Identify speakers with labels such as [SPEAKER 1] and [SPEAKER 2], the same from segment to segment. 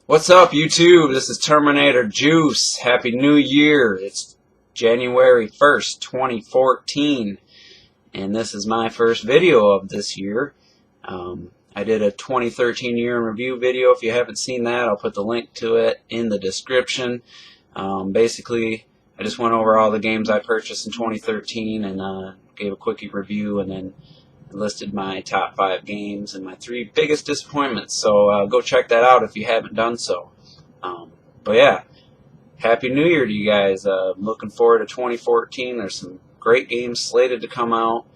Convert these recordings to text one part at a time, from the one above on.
[SPEAKER 1] What's up, YouTube? This is Terminator Juice. Happy New Year. It's January 1st, 2014, and this is my first video of this year. I did a 2013 year in review video. If you haven't seen that, I'll put the link to it in the description. Basically, I just went over all the games I purchased in 2013 and gave a quickie review, and then listed my top 5 games and my 3 biggest disappointments. So go check that out if you haven't done so. But yeah, Happy New Year to you guys. I'm looking forward to 2014. There's some great games slated to come out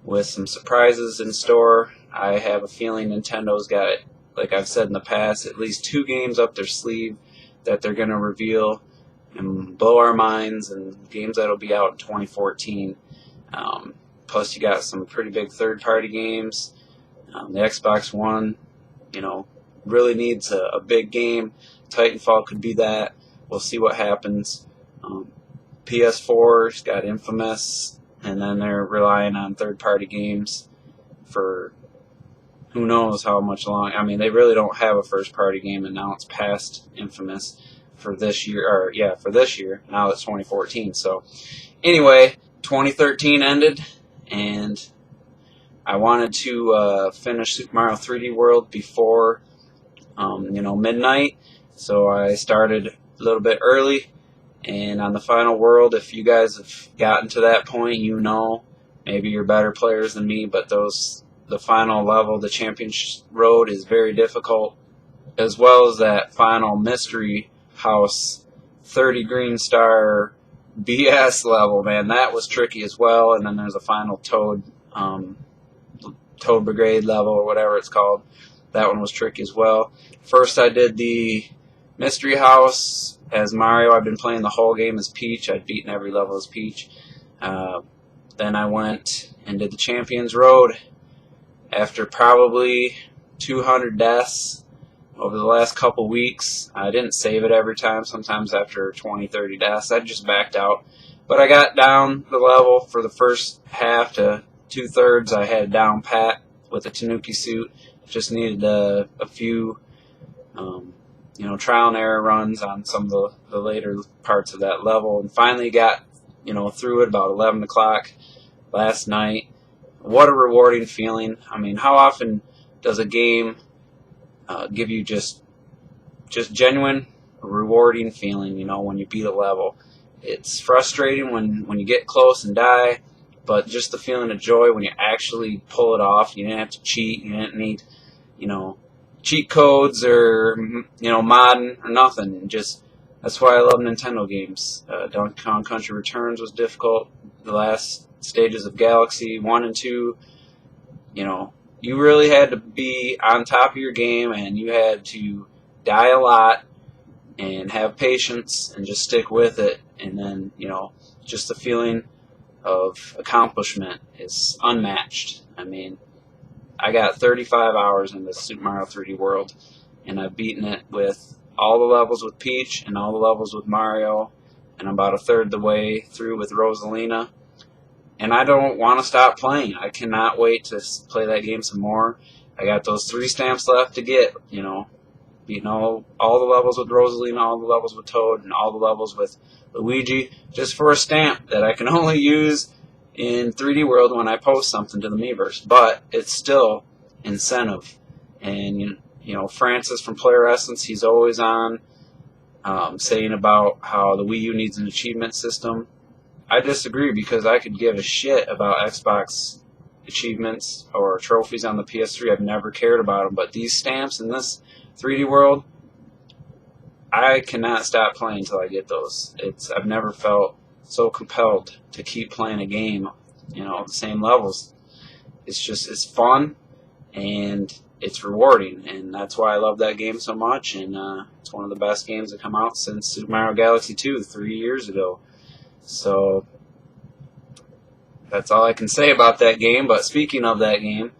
[SPEAKER 1] with some surprises in store. I have a feeling Nintendo's got, like I've said in the past, at least 2 games up their sleeve that they're going to reveal and blow our minds, and games that'll be out in 2014. Plus, you got some pretty big third-party games. The Xbox One, really needs a big game. Titanfall could be that. We'll see what happens. PS4's got Infamous, and then they're relying on third-party games for who knows how much long. I mean, they really don't have a first-party game, and now it's past Infamous for this year. For this year. Now it's 2014. So, anyway, 2013 ended, and I wanted to finish Super Mario 3D World before midnight, so I started a little bit early. And on the final world, if you guys have gotten to that point, maybe you're better players than me, but the final level, the Championship Road, is very difficult, as well as that final Mystery House 30 green star BS level, man. That was tricky as well. And then there's a final Toad Brigade level, or whatever it's called. That one was tricky as well. First, I did the Mystery House as Mario. I've been playing the whole game as Peach. I'd beaten every level as Peach. Then I went and did the Champions Road after probably 200 deaths over the last couple weeks. I didn't save it every time. Sometimes after 20, 30 deaths, I just backed out. But I got down the level for the first half to 2/3. I had down pat with the Tanuki suit. Just needed a few, trial and error runs on some of the later parts of that level, and finally got, through it about 11 o'clock last night. What a rewarding feeling. I mean, how often does a game give you just genuine rewarding feeling, when you beat a level? It's frustrating when you get close and die, but just the feeling of joy when you actually pull it off. You didn't have to cheat. You didn't need, cheat codes or, modding or nothing. That's why I love Nintendo games. Donkey Kong Country Returns was difficult. The last stages of Galaxy 1 and 2, you really had to be on top of your game, and you had to die a lot and have patience and just stick with it. And then, just the feeling of accomplishment is unmatched. I mean, I got 35 hours into Super Mario 3D World, and I've beaten it with all the levels with Peach and all the levels with Mario, and I'm about 1/3 the way through with Rosalina. And I don't want to stop playing. I cannot wait to play that game some more. I got those 3 stamps left to get, beating all the levels with Rosalina, all the levels with Toad, and all the levels with Luigi, just for a stamp that I can only use in 3D World when I post something to the Miiverse. But it's still incentive. And, Francis from Player Essence, he's always on saying about how the Wii U needs an achievement system. I disagree, because I could give a shit about Xbox achievements or trophies on the PS3. I've never cared about them, but these stamps in this 3D World, I cannot stop playing until I get those. I've never felt so compelled to keep playing a game, the same levels. It's fun, and it's rewarding, and that's why I love that game so much. And it's one of the best games that come out since Super Mario Galaxy 2 3 years ago. So that's all I can say about that game. But speaking of that game,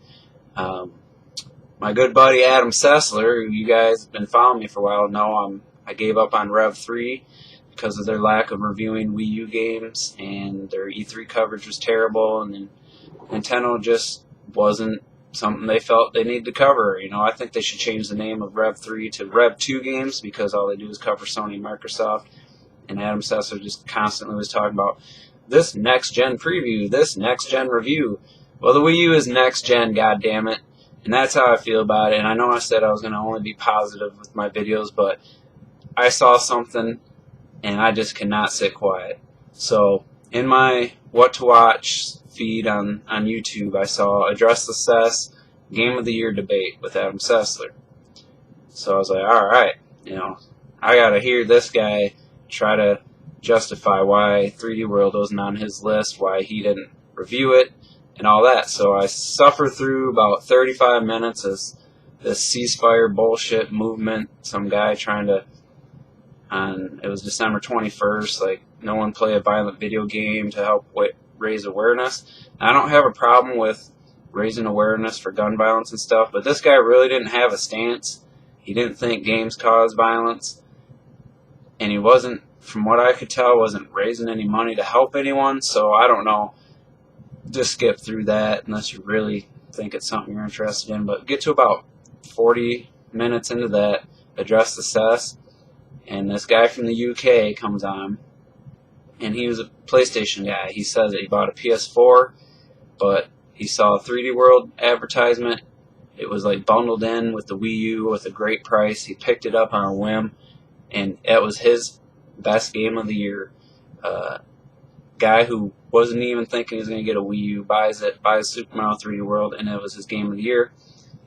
[SPEAKER 1] my good buddy Adam Sessler, who you guys have been following me for a while, know I gave up on Rev 3 because of their lack of reviewing Wii U games, and their E3 coverage was terrible, and then Nintendo just wasn't something they felt they needed to cover. I think they should change the name of Rev 3 to Rev 2 games, because all they do is cover Sony and Microsoft. And Adam Sessler just constantly was talking about this next-gen preview, this next-gen review. Well, the Wii U is next-gen, goddammit. And that's how I feel about it. And I know I said I was going to only be positive with my videos, but I saw something, and I just cannot sit quiet. So, in my What to Watch feed on YouTube, I saw Address the Sess Game of the Year debate with Adam Sessler. So I was like, alright, I gotta hear this guy try to justify why 3D World wasn't on his list, why he didn't review it, and all that. So I suffer through about 35 minutes of this ceasefire bullshit movement, some guy trying to, it was December 21st, like, no one play a violent video game to help raise awareness. Now, I don't have a problem with raising awareness for gun violence and stuff, but this guy really didn't have a stance. He didn't think games cause violence, and he wasn't, from what I could tell, wasn't raising any money to help anyone. So I don't know, just skip through that unless you really think it's something you're interested in. But get to about 40 minutes into that, Address the Sess, and this guy from the UK comes on, and he was a PlayStation guy. He says that he bought a PS4, but he saw a 3D World advertisement. It was like bundled in with the Wii U with a great price. He picked it up on a whim, and it was his best game of the year. Guy who wasn't even thinking he was going to get a Wii U buys Super Mario 3D World, and it was his game of the year.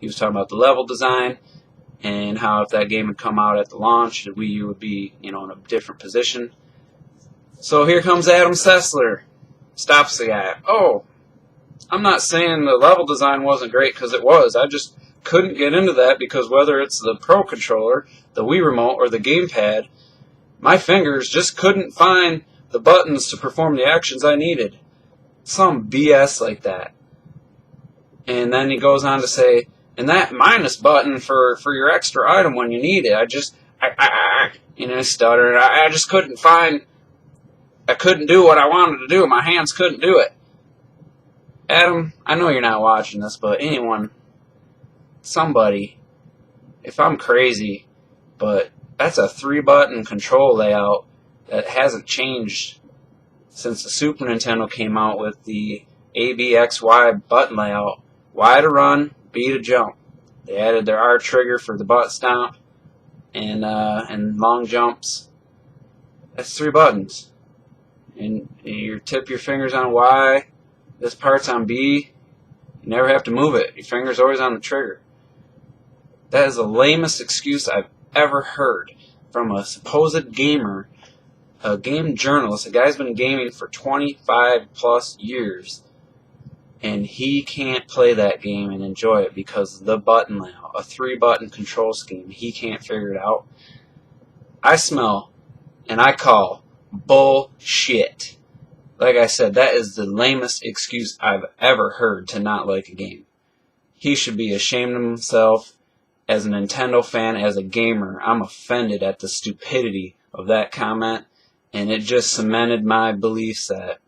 [SPEAKER 1] He was talking about the level design and how if that game had come out at the launch, the Wii U would be, in a different position. So here comes Adam Sessler, stops the guy. Oh, I'm not saying the level design wasn't great, because it was. I just couldn't get into that because whether it's the Pro Controller, the Wii Remote, or the gamepad, my fingers just couldn't find the buttons to perform the actions I needed. Some BS like that. And then he goes on to say, and that minus button for your extra item when you need it, I stutter, I just couldn't find, I couldn't do what I wanted to do. My hands couldn't do it. Adam, I know you're not watching this, but anyone, somebody, if I'm crazy, but that's a 3-button control layout that hasn't changed since the Super Nintendo came out with the ABXY button layout. Y to run, B to jump. They added their R trigger for the butt stomp and long jumps. That's 3 buttons. And you tip your fingers on Y. This part's on B. You never have to move it. Your finger's always on the trigger. That is the lamest excuse I've ever heard from a supposed gamer, a game journalist. A guy's been gaming for 25 plus years, and he can't play that game and enjoy it because of the button layout, a 3-button control scheme. He can't figure it out. I smell and I call bullshit. Like I said, that is the lamest excuse I've ever heard to not like a game. He should be ashamed of himself. As a Nintendo fan, as a gamer, I'm offended at the stupidity of that comment, and it just cemented my beliefs that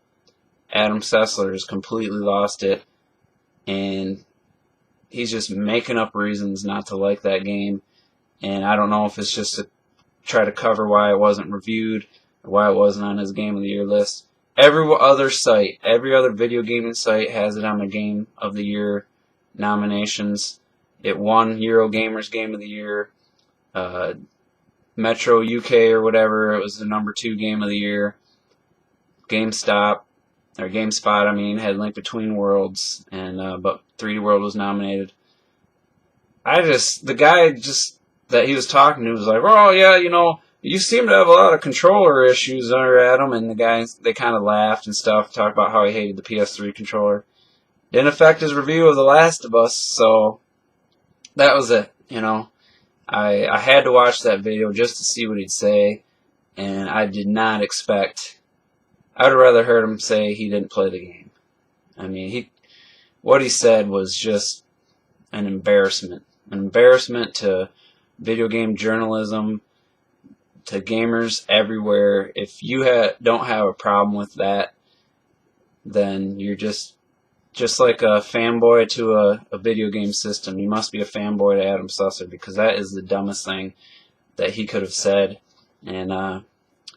[SPEAKER 1] Adam Sessler has completely lost it, and he's just making up reasons not to like that game, and I don't know if it's just to try to cover why it wasn't reviewed, or why it wasn't on his Game of the Year list. Every other site, every other video gaming site has it on the Game of the Year nominations. It won Eurogamer's Game of the Year. Metro UK or whatever, it was the number 2 Game of the Year. GameSpot, had Link Between Worlds, and but 3D World was nominated. The guy that he was talking to was like, oh yeah, you seem to have a lot of controller issues there, Adam, and they kind of laughed and stuff, talked about how he hated the PS3 controller. Didn't affect his review of The Last of Us, so that was it, I had to watch that video just to see what he'd say, and I did not expect. I would have rather heard him say he didn't play the game. I mean, what he said was just an embarrassment to video game journalism, to gamers everywhere. If you don't have a problem with that, then you're just just like a fanboy to a video game system, you must be a fanboy to Adam Sessler, because that is the dumbest thing that he could have said. And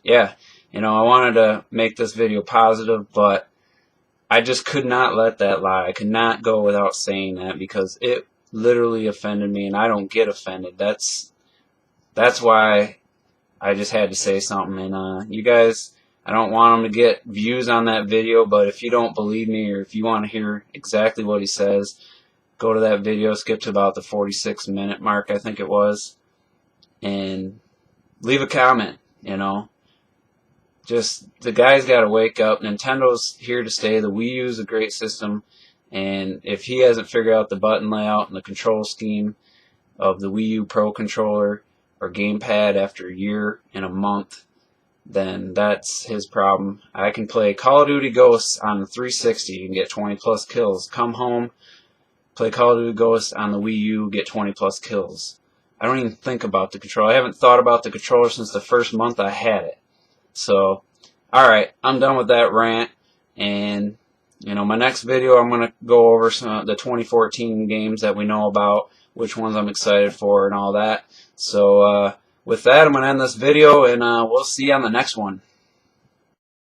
[SPEAKER 1] yeah, you know, I wanted to make this video positive, but I just could not let that lie. I could not go without saying that, because it literally offended me, and I don't get offended. That's why I just had to say something. And you guys, I don't want him to get views on that video, but if you don't believe me, or if you want to hear exactly what he says, go to that video, skip to about the 46-minute mark, I think it was, and leave a comment. You know, just, the guy's got to wake up. Nintendo's here to stay. The Wii U is a great system, and if he hasn't figured out the button layout and the control scheme of the Wii U Pro controller or gamepad after a year and a month, then that's his problem. I can play Call of Duty Ghosts on the 360 and get 20 plus kills. Come home, play Call of Duty Ghosts on the Wii U, get 20 plus kills. I don't even think about the controller. I haven't thought about the controller since the first month I had it. So, alright, I'm done with that rant. And, you know, my next video, I'm going to go over some of the 2014 games that we know about, which ones I'm excited for, and all that. So, with that, I'm going to end this video, and we'll see you on the next one.